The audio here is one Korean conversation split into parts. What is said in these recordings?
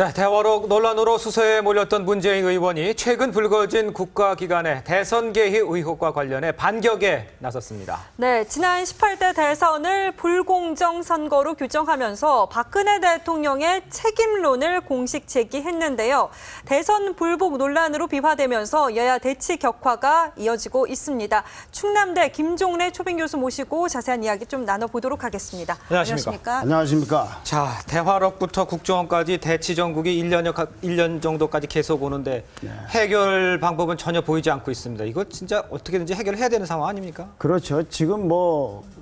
네, 대화록 논란으로 수서에 몰렸던 문재인 의원이 최근 불거진 국가기관의 대선 개입 의혹과 관련해 반격에 나섰습니다. 네, 지난 18대 대선을 불공정 선거로 규정하면서 박근혜 대통령의 책임론을 공식 제기했는데요. 대선 불복 논란으로 비화되면서 여야 대치 격화가 이어지고 있습니다. 충남대 김종래 초빙 교수 모시고 자세한 이야기 좀 나눠보도록 하겠습니다. 안녕하십니까? 안녕하십니까? 자, 대화록부터 국정원까지 대치 전국이 1년 정도까지 계속 오는데 해결 방법은 전혀 보이지 않고 있습니다. 이거 진짜 어떻게든지 해결해야 되는 상황 아닙니까? 그렇죠. 지금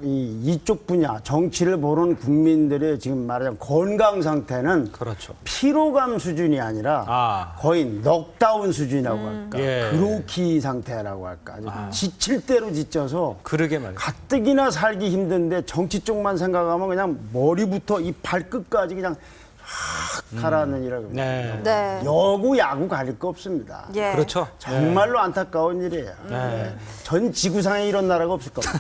이쪽 분야 정치를 보는 국민들의 지금 말하자면 건강 상태는 그렇죠. 피로감 수준이 아니라 거의 넉다운 수준이라고 할까, 그로키 상태라고 할까, 지칠 대로 지쳐서 그러게 말이에요. 가뜩이나 살기 힘든데 정치 쪽만 생각하면 그냥 머리부터 이 발끝까지 그냥 가라앉는이라고 합니다. 네. 여구 야구 가릴 거 없습니다. 예. 그렇죠. 정말로 안타까운 일이에요. 전 지구상에 이런 나라가 없을 겁니다.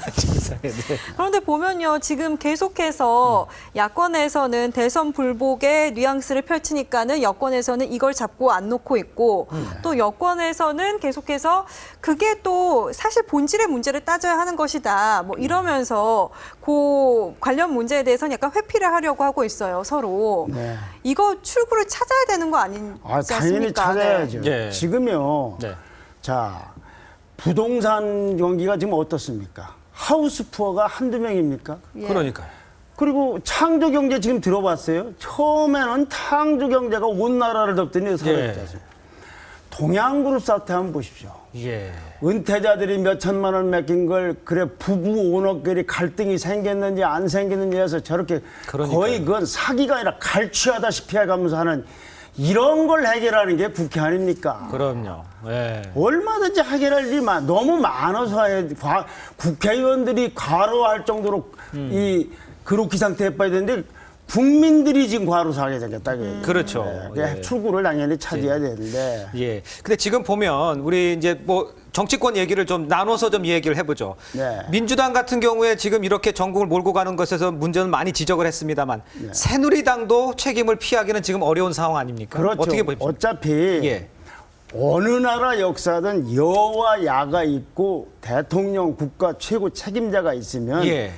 그런데 보면요, 지금 계속해서 야권에서는 대선 불복의 뉘앙스를 펼치니까는 여권에서는 이걸 잡고 안 놓고 있고 또 여권에서는 계속해서 그게 또 사실 본질의 문제를 따져야 하는 것이다. 뭐 이러면서 그 관련 문제에 대해서는 약간 회피를 하려고 하고 있어요, 서로. 네. 이거 출구를 찾아야 되는 거 아니지 당연히 않습니까? 찾아야죠. 네. 지금요. 자, 부동산 경기가 지금 어떻습니까? 하우스 푸어가 한두 명입니까? 예. 그러니까요. 그리고 창조 경제 지금 들어봤어요? 처음에는 창조 경제가 온 나라를 덮더니 사라졌지 않습니까? 동양그룹 사태 한번 보십시오. 예. 은퇴자들이 몇 천만 원 맡긴 걸 그래 부부 오너끼리 갈등이 생겼는지 안 생겼는지 해서 저렇게 그러니까요. 거의 그건 사기가 아니라 갈취하다시피 해가면서 하는 이런 걸 해결하는 게 국회 아닙니까? 그럼요. 예. 얼마든지 해결할 일이 너무 많아서 국회의원들이 과로할 정도로 이 그로키 상태에 빠야 되는데 국민들이 지금 과로사하게 생겼다. 그렇죠. 예. 출구를 당연히 찾아야 되는데. 예. 근데 지금 보면 우리 이제 뭐 정치권 얘기를 좀 나눠서 좀 얘기를 해보죠. 네. 민주당 같은 경우에 지금 이렇게 전국을 몰고 가는 것에서 문제는 많이 지적을 했습니다만 새누리당도 책임을 피하기는 지금 어려운 상황 아닙니까? 그렇죠. 어떻게 보십니까? 어차피 예. 어느 나라 역사든 여와 야가 있고 대통령 국가 최고 책임자가 있으면 예.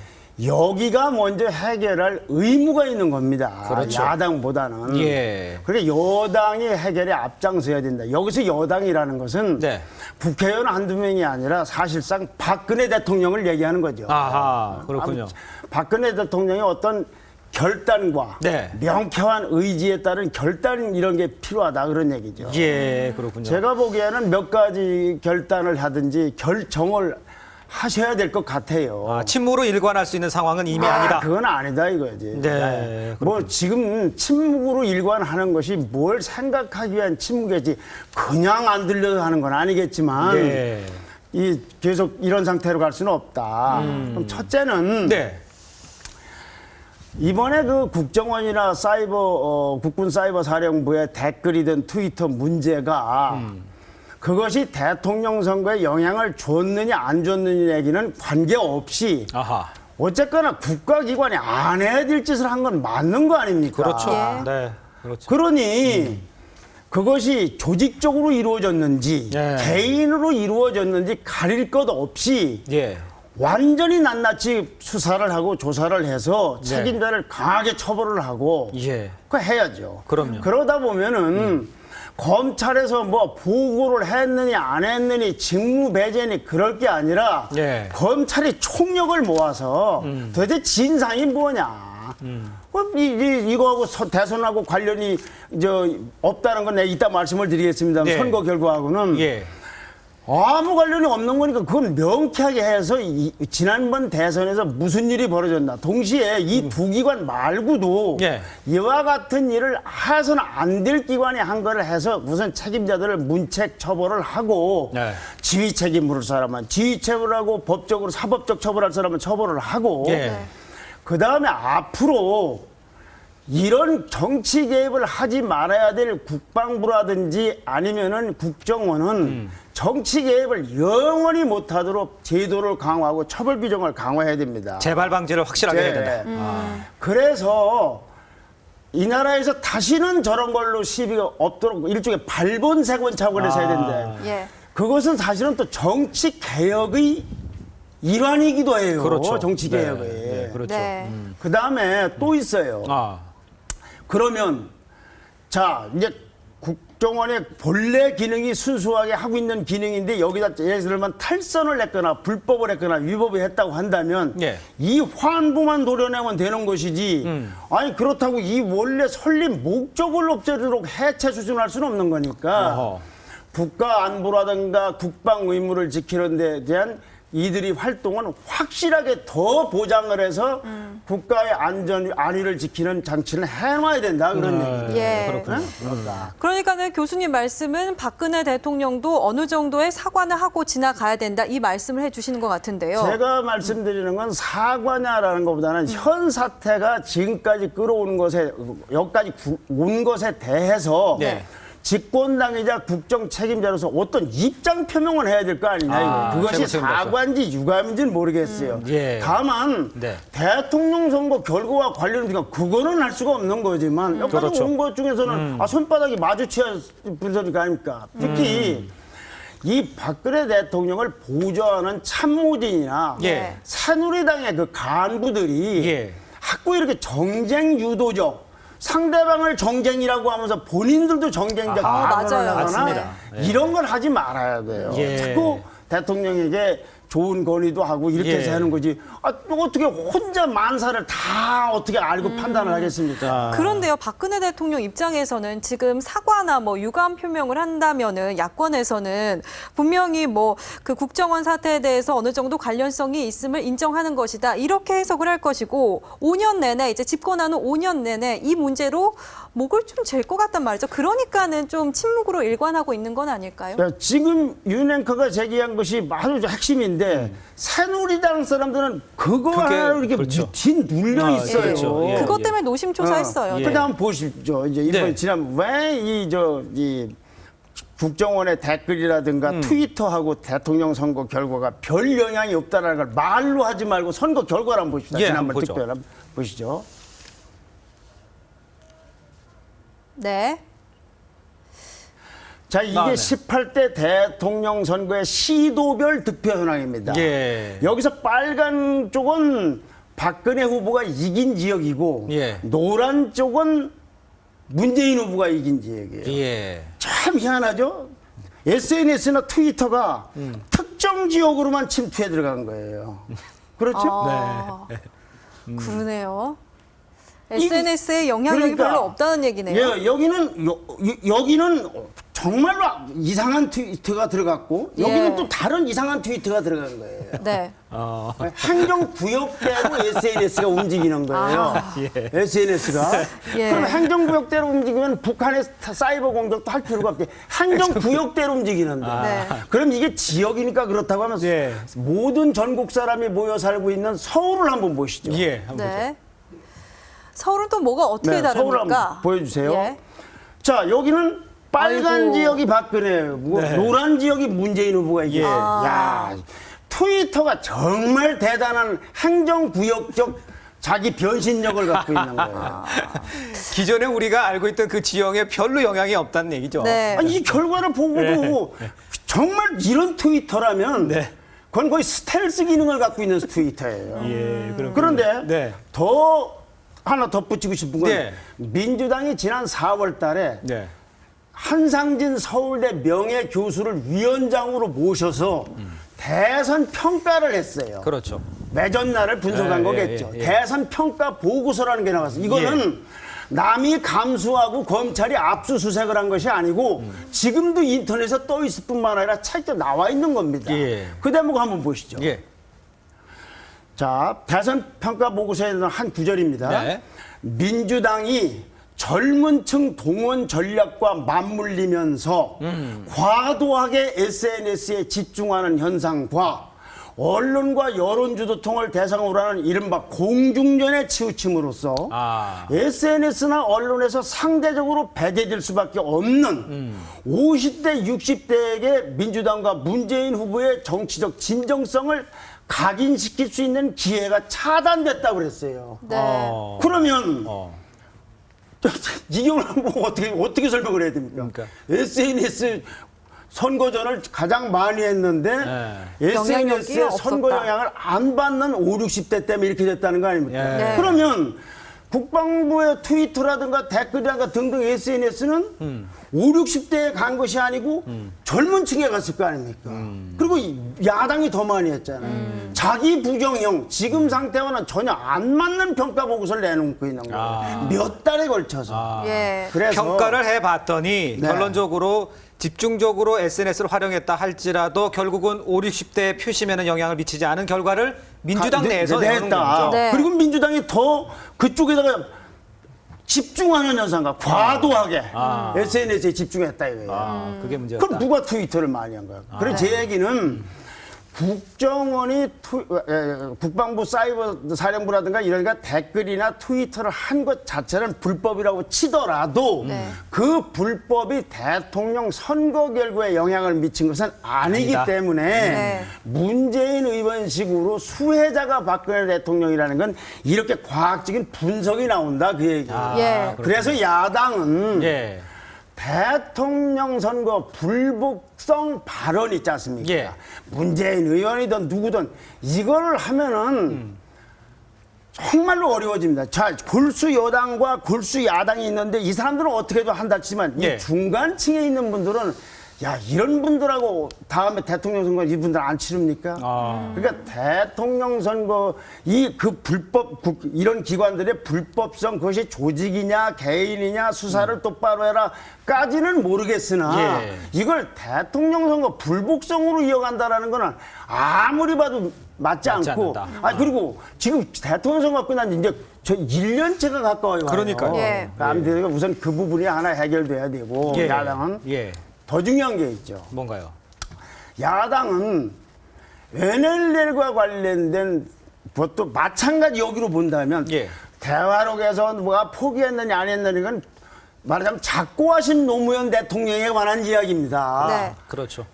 여기가 먼저 해결할 의무가 있는 겁니다. 그렇죠. 야당보다는. 예. 그러니까 여당이 해결에 앞장서야 된다. 여기서 여당이라는 것은 네. 국회의원 한두 명이 아니라 사실상 박근혜 대통령을 얘기하는 거죠. 아하, 그렇군요. 박근혜 대통령의 어떤 결단과 네. 명쾌한 의지에 따른 결단 이런 게 필요하다 그런 얘기죠. 예, 그렇군요. 제가 보기에는 몇 가지 결단을 하든지 결정을 하셔야 될 것 같아요. 침묵으로 일관할 수 있는 상황은 이미 아니다. 그건 아니다 이거지. 네, 뭐 지금 침묵으로 일관하는 것이 뭘 생각하기 위한 침묵이지 그냥 안 들려서 하는 건 아니겠지만 네. 이 계속 이런 상태로 갈 수는 없다. 그럼 첫째는 네. 이번에 그 국정원이나 국군 사이버 사령부의 댓글이든 트위터 문제가 그것이 대통령 선거에 영향을 줬느냐 안 줬느냐 얘기는 관계없이 아하. 어쨌거나 국가기관이 안 해야 될 짓을 한 건 맞는 거 아닙니까? 그렇죠. 예. 네. 그렇죠. 그러니 그것이 조직적으로 이루어졌는지 개인으로 이루어졌는지 가릴 것 없이 예. 완전히 낱낱이 수사를 하고 조사를 해서 책임자를 강하게 처벌을 하고 예. 그거 해야죠. 그럼요. 그러다 보면은 검찰에서 뭐 보고를 했느니 안 했느니 직무 배제니 그럴 게 아니라 검찰이 총력을 모아서 도대체 진상이 뭐냐. 이거하고 대선하고 관련이 없다는 건 내가 이따 말씀을 드리겠습니다. 선거 결과하고는 아무 관련이 없는 거니까 그건 명쾌하게 해서 지난번 대선에서 무슨 일이 벌어졌나. 동시에 이 두 기관 말고도 이와 같은 일을 해서는 안 될 기관이 한 거를 해서 우선 책임자들을 문책 처벌을 하고 지휘 책임 물을 사람은 지휘 처벌을 하고 법적으로 사법적 처벌할 사람은 처벌을 하고 그다음에 앞으로 이런 정치 개입을 하지 말아야 될 국방부라든지 아니면은 국정원은 정치 개입을 영원히 못하도록 제도를 강화하고 처벌 규정을 강화해야 됩니다. 재발 방지를 확실하게 해야 된다. 그래서 이 나라에서 다시는 저런 걸로 시비가 없도록 일종의 발본색원 차원에서 해야 된다. 예. 그것은 사실은 또 정치 개혁의 일환이기도 해요. 그렇죠. 정치 네, 개혁의. 네, 그렇죠. 네. 그 다음에 또 있어요. 아, 그러면 자 이제 국정원의 본래 기능이 순수하게 하고 있는 기능인데 여기다 예를 들면 탈선을 했거나 불법을 했거나 위법을 했다고 한다면 예. 이 환부만 도려내면 되는 것이지 아니 그렇다고 이 원래 설립 목적을 없애도록 해체 수준할 수는 없는 거니까 어허. 국가 안보라든가 국방 의무를 지키는 데 대한 이들이 활동은 확실하게 더 보장을 해서 국가의 안위를 지키는 장치를 해놔야 된다 그런 얘기죠. 예. 그렇군요. 그렇다. 그러니까는 교수님 말씀은 박근혜 대통령도 어느 정도의 사과는 하고 지나가야 된다 이 말씀을 해주시는 것 같은데요. 제가 말씀드리는 건 사과냐라는 것보다는 현 사태가 지금까지 끌어오는 것에 여기까지 온 것에 대해서 네. 집권당이자 국정 책임자로서 어떤 입장 표명을 해야 될 거 아니냐 이거. 그것이 최고 책임자로서. 사과인지 유감인지는 모르겠어요. 예. 다만 네. 대통령 선거 결과와 관련해서 그거는 할 수가 없는 거지만 여기까지 그렇죠. 온 것 중에서는 손바닥이 마주쳐야 분석이가 아닙니까? 특히 이 박근혜 대통령을 보좌하는 참모진이나 예. 새누리당의 그 간부들이 예. 자꾸 이렇게 정쟁 유도적 상대방을 정쟁이라고 하면서 본인들도 정쟁적 맞아요. 발언을 하거나 맞습니다. 예. 이런 걸 하지 말아야 돼요. 예. 자꾸 대통령에게 좋은 건의도 하고 이렇게 예. 해서 하는 거지. 또 어떻게 혼자 만사를 다 어떻게 알고 판단을 하겠습니까? 그런데요, 박근혜 대통령 입장에서는 지금 사과나 뭐 유감 표명을 한다면은 야권에서는 분명히 뭐 그 국정원 사태에 대해서 어느 정도 관련성이 있음을 인정하는 것이다. 이렇게 해석을 할 것이고 5년 내내 이제 집권하는 5년 내내 이 문제로 목을 좀 잴 것 같단 말이죠. 그러니까는 좀 침묵으로 일관하고 있는 건 아닐까요? 자, 지금 윤 앵커가 제기한 것이 아주 핵심인데 새누리당 사람들은 그거 그게 하나 이렇게 그렇죠. 눌려 있어요. 그렇죠. 예. 그것 때문에 노심초사했어요. 예. 그다음 보십시오. 이제 이번 네. 지난 왜 이 국정원의 댓글이라든가 트위터하고 대통령 선거 결과가 별 영향이 없다라는 걸 말로 하지 말고 선거 결과를 한번 봅시다. 예, 지난번 한번 보죠. 특별 한번 보시죠. 네. 자, 이게 네. 18대 대통령 선거의 시도별 득표 현황입니다. 예. 여기서 빨간 쪽은 박근혜 후보가 이긴 지역이고 예. 노란 쪽은 문재인 후보가 이긴 지역이에요. 예. 참 희한하죠? SNS나 트위터가 특정 지역으로만 침투해 들어간 거예요. 그렇죠? 아, 그러네요. SNS에 영향력이 그러니까, 별로 없다는 얘기네요. 예, 여기는 정말로 이상한 트위터가 들어갔고 여기는 예. 또 다른 이상한 트위터가 들어간 거예요. 네. 행정구역대로 SNS가 움직이는 거예요. SNS가. 예. 그럼 행정구역대로 움직이면 북한의 사이버 공격도 할 필요가 없게 행정구역대로 움직이는데. 네. 그럼 이게 지역이니까 그렇다고 하면 예. 모든 전국 사람이 모여 살고 있는 서울을 한번 보시죠. 예. 한번 보죠. 네. 서울은 또 뭐가 어떻게 네, 서울 다릅니까? 한번 보여주세요. 예. 자, 여기는 빨간 아이고. 지역이 박근혜, 네. 노란 지역이 문재인 후보가 이게. 야, 트위터가 정말 대단한 행정구역적 자기 변신력을 갖고 있는 거예요. 기존에 우리가 알고 있던 그 지형에 별로 영향이 없다는 얘기죠. 네. 아니, 이 결과를 보고도 정말 이런 트위터라면 네. 그건 거의 스텔스 기능을 갖고 있는 트위터예요. 예. 그런데 네. 더 하나 덧붙이고 싶은 건 네. 민주당이 지난 4월 달에 네. 한상진 서울대 명예교수를 위원장으로 모셔서 대선 평가를 했어요. 그렇죠. 매전날을 분석한 예, 거겠죠. 예, 예. 대선 평가 보고서라는 게 나왔어요. 이거는 남이 감수하고 검찰이 압수수색을 한 것이 아니고 지금도 인터넷에 떠 있을 뿐만 아니라 책도 나와 있는 겁니다. 예. 그 대목 한번 보시죠. 예. 자, 대선 평가 보고서에 있는 한 구절입니다. 네. 민주당이 젊은 층 동원 전략과 맞물리면서 과도하게 SNS에 집중하는 현상과 언론과 여론주도통을 대상으로 하는 이른바 공중전에 치우침으로써 SNS나 언론에서 상대적으로 배제될 수밖에 없는 50대, 60대에게 민주당과 문재인 후보의 정치적 진정성을 각인시킬 수 있는 기회가 차단됐다고 그랬어요. 네. 그러면 이경을 뭐 어떻게 설명을 해야 됩니까? 그러니까. SNS 선거전을 가장 많이 했는데 영향력이 SNS에 선거 없었다. 영향을 안 받는 5, 60대 때문에 이렇게 됐다는 거 아닙니까? 예. 네. 그러면 국방부의 트위터라든가 댓글이라든가 등등 SNS는 5, 60대에 간 것이 아니고 젊은 층에 갔을 거 아닙니까? 그리고 야당이 더 많이 했잖아요. 자기 부정형, 지금 상태와는 전혀 안 맞는 평가 보고서를 내놓고 있는 거예요. 몇 달에 걸쳐서. 예. 그래서 평가를 해봤더니 네. 결론적으로 집중적으로 SNS를 활용했다 할지라도 결국은 5, 60대의 표심에는 영향을 미치지 않은 결과를 민주당 내에서 내놓은 거죠. 네. 그리고 민주당이 더 그쪽에다가 집중하는 현상과 과도하게 SNS에 집중했다 이거예요. 그게 문제였다. 그럼 누가 트위터를 많이 한 거야? 그래서 제 얘기는 국정원이 국방부 사이버 사령부라든가 이런가 댓글이나 트위터를 한 것 자체는 불법이라고 치더라도 네. 그 불법이 대통령 선거 결과에 영향을 미친 것은 아니기 아니다. 때문에 네. 문재인 의원식으로 수혜자가 박근혜 대통령이라는 건 이렇게 과학적인 분석이 나온다 그 얘기예요. 예. 그래서 야당은 예. 대통령 선거 불복성 발언 있지 않습니까? 예. 문재인 의원이든 누구든 이거를 하면은 정말로 어려워집니다. 자, 골수 여당과 골수 야당이 있는데 이 사람들은 어떻게도 한다 치면 예. 이 중간층에 있는 분들은 야, 이런 분들하고 다음에 대통령 선거 이분들 안 치릅니까? 그러니까 대통령 선거 그 불법 이런 기관들의 불법성 그것이 조직이냐 개인이냐 수사를 똑바로 해라까지는 모르겠으나 예. 이걸 대통령 선거 불복성으로 이어간다라는 거는 아무리 봐도 맞지 않고 않는다. 그리고 지금 대통령 선거 끝난 이제 저 1년째가 가까워요. 그러니까요. 예. 아무튼 우선 그 부분이 하나 해결돼야 되고 예. 야당은 예. 더 중요한 게 있죠. 뭔가요? 야당은 NLL과 관련된 것도 마찬가지 여기로 본다면 예. 대화록에서 뭐가 포기했느냐 안 했느냐 건 말하자면 작고하신 노무현 대통령에 관한 이야기입니다. 네. 그렇죠.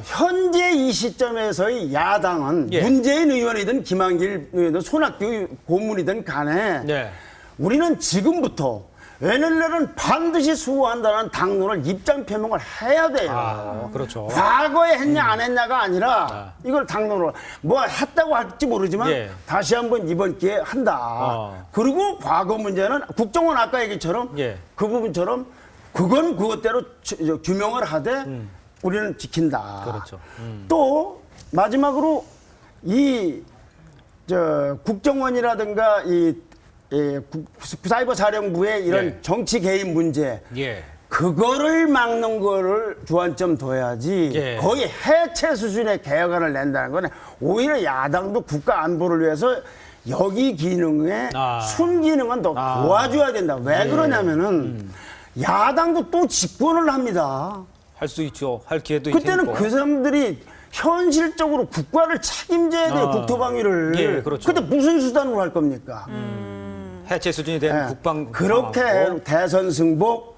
현재 이 시점에서의 야당은 예. 문재인 의원이든 김한길 의원이든 손학규 고문이든 간에 네. 우리는 지금부터 NLL은 반드시 수호한다는 당론을 입장 표명을 해야 돼요. 그렇죠. 과거에 했냐 안 했냐가 아니라 이걸 당론으로 뭐 했다고 할지 모르지만 예. 다시 한번 이번 기회에 한다. 그리고 과거 문제는 국정원 아까 얘기처럼 예. 그 부분처럼 그건 그것대로 규명을 하되 우리는 지킨다. 그렇죠. 또 마지막으로 국정원이라든가 사이버 사령부의 이런 예. 정치 개입 문제 예. 그거를 막는 거를 주안점 둬야지 예. 거의 해체 수준의 개혁안을 낸다는 거는 오히려 야당도 국가 안보를 위해서 여기 기능에 순기능은 더 도와줘야 된다. 왜 그러냐면은 야당도 또 집권을 합니다. 할 수 있죠. 할 기회도 그때는 있고. 그 사람들이 현실적으로 국가를 책임져야 돼요. 국토방위를. 예, 그렇죠. 근데 무슨 수단으로 할 겁니까? 해체 수준이 된 예. 국방 그렇게 상황이고. 대선 승복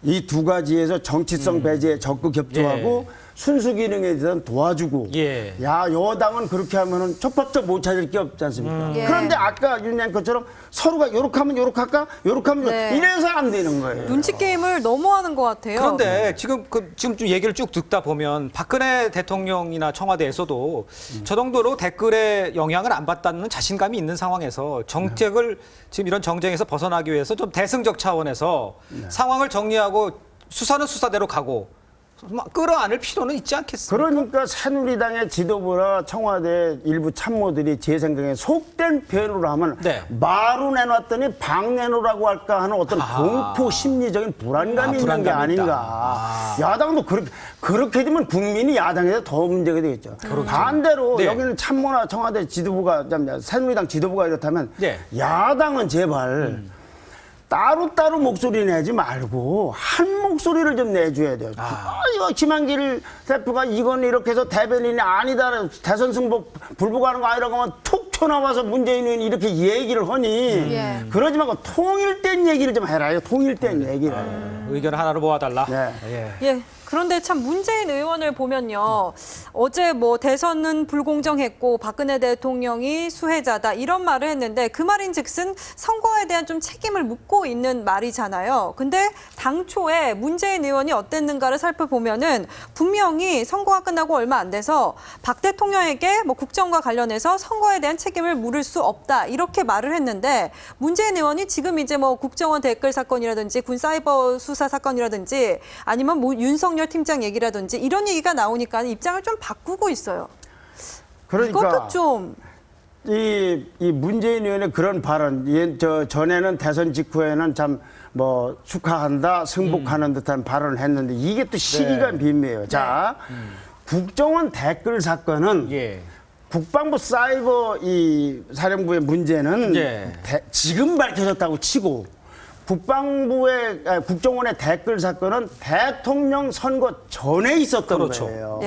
이 두 가지에서 정치성 배제에 적극 협조하고 순수 기능에 대한 도와주고 예. 여당은 그렇게 하면은 첫밥도 못 찾을 게 없지 않습니까? 예. 그런데 아까 윤 앵커처럼 서로가 요렇게 하면 요렇게 할까? 요렇게 하면 네. 이래서 안 되는 거예요. 눈치 게임을 너무 하는 것 같아요. 그런데 지금 지금 좀 얘기를 쭉 듣다 보면 박근혜 대통령이나 청와대에서도 저 정도로 댓글에 영향을 안 받다는 자신감이 있는 상황에서 정책을 지금 이런 정쟁에서 벗어나기 위해서 좀 대승적 차원에서 상황을 정리하고 수사는 수사대로 가고 끌어안을 필요는 있지 않겠습니까? 그러니까 새누리당의 지도부나 청와대 일부 참모들이 제 생각에 속된 표현으로 하면 네. 마루 내놨더니 방 내놓으라고 할까 하는 어떤 공포 심리적인 불안감이 있는 게 불안감이 있다. 아닌가. 야당도 그렇게 되면 국민이 야당에 더 문제가 되겠죠. 반대로 네. 여기는 참모나 청와대 지도부가 새누리당 지도부가 이렇다면 네. 야당은 제발 따로따로 목소리 내지 말고 한 목소리를 좀 내줘야 돼요. 이거 김한길 대표가 이건 이렇게 해서 대변인이 아니다. 대선 승복 불복하는 거 아니라고 하면 툭 튀어나와서 문재인은 이렇게 얘기를 하니 예. 그러지 말고 통일된 얘기를 좀 해라. 통일된 얘기를. 의견 하나로 모아달라. 네. 예. 예. 그런데 참 문재인 의원을 보면요. 어제 뭐 대선은 불공정했고 박근혜 대통령이 수혜자다 이런 말을 했는데 그 말인즉슨 선거에 대한 좀 책임을 묻고 있는 말이잖아요. 근데 당초에 문재인 의원이 어땠는가를 살펴보면은 분명히 선거가 끝나고 얼마 안 돼서 박 대통령에게 뭐 국정과 관련해서 선거에 대한 책임을 물을 수 없다 이렇게 말을 했는데 문재인 의원이 지금 이제 뭐 국정원 댓글 사건이라든지 군 사이버 수사 사건이라든지 아니면 뭐 윤석열 팀장 얘기라든지 이런 얘기가 나오니까 입장을 좀 바꾸고 있어요. 그러니까 이것도 좀 이 문재인 의원의 그런 발언, 전에는 대선 직후에는 참 뭐 축하한다, 승복하는 듯한 발언을 했는데 이게 또 시기가 미묘해요. 자, 국정원 댓글 사건은 국방부 사이버 이 사령부의 문제는 지금 밝혀졌다고 치고 국정원의 댓글 사건은 대통령 선거 전에 있었던 거예요.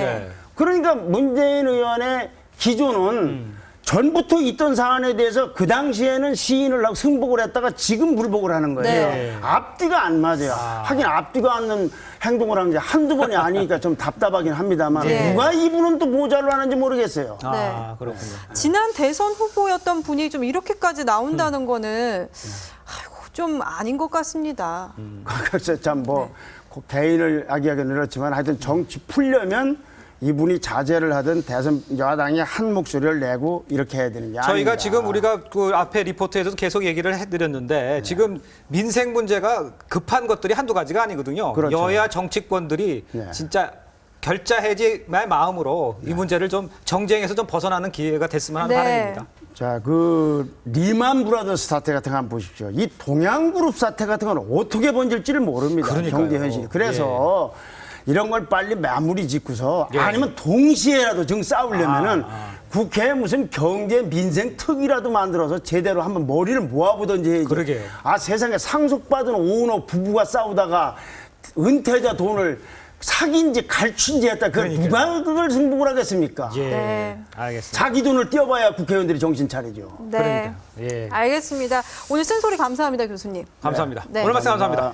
그러니까 문재인 의원의 기조는 전부터 있던 사안에 대해서 그 당시에는 시인을 하고 승복을 했다가 지금 불복을 하는 거예요. 앞뒤가 안 맞아요. 하긴 앞뒤가 않는 행동을 한 게 한두 번이 아니니까 좀 답답하긴 합니다만 누가 이분은 또 모자를 하는지 모르겠어요. 그렇군요. 지난 대선 후보였던 분이 좀 이렇게까지 나온다는 거는 아이고, 좀 아닌 것 같습니다. 그래서 참 뭐 개인을 아기하게 늘었지만 하여튼 정치 풀려면 이분이 자제를 하든 대선 여당이 한 목소리를 내고 이렇게 해야 되는 게 아닙니다. 저희가 지금 우리가 그 앞에 리포트에서도 계속 얘기를 해드렸는데 지금 민생 문제가 급한 것들이 한두 가지가 아니거든요. 그렇죠. 여야 정치권들이 진짜 결자 해지의 마음으로 이 문제를 좀 정쟁에서 좀 벗어나는 기회가 됐으면 하는 바람입니다. 자, 그 리만 브라더스 사태 같은 거 한번 보십시오. 이 동양그룹 사태 같은 건 어떻게 번질지를 모릅니다. 그러니까요. 경제 현실. 그래서 이런 걸 빨리 마무리 짓고서 아니면 동시에라도 정 싸우려면은 국회에 무슨 경제 민생 특위라도 만들어서 제대로 한번 머리를 모아보든지 해야지. 그러게요. 세상에 상속받은 오너 부부가 싸우다가 은퇴자 돈을 사기인지 갈취인지 했다. 누가 그걸 승복을 하겠습니까? 알겠습니다. 자기 돈을 띄워봐야 국회의원들이 정신 차리죠. 네. 알겠습니다. 오늘 쓴소리 감사합니다, 교수님. 감사합니다. 네. 오늘 말씀 감사합니다.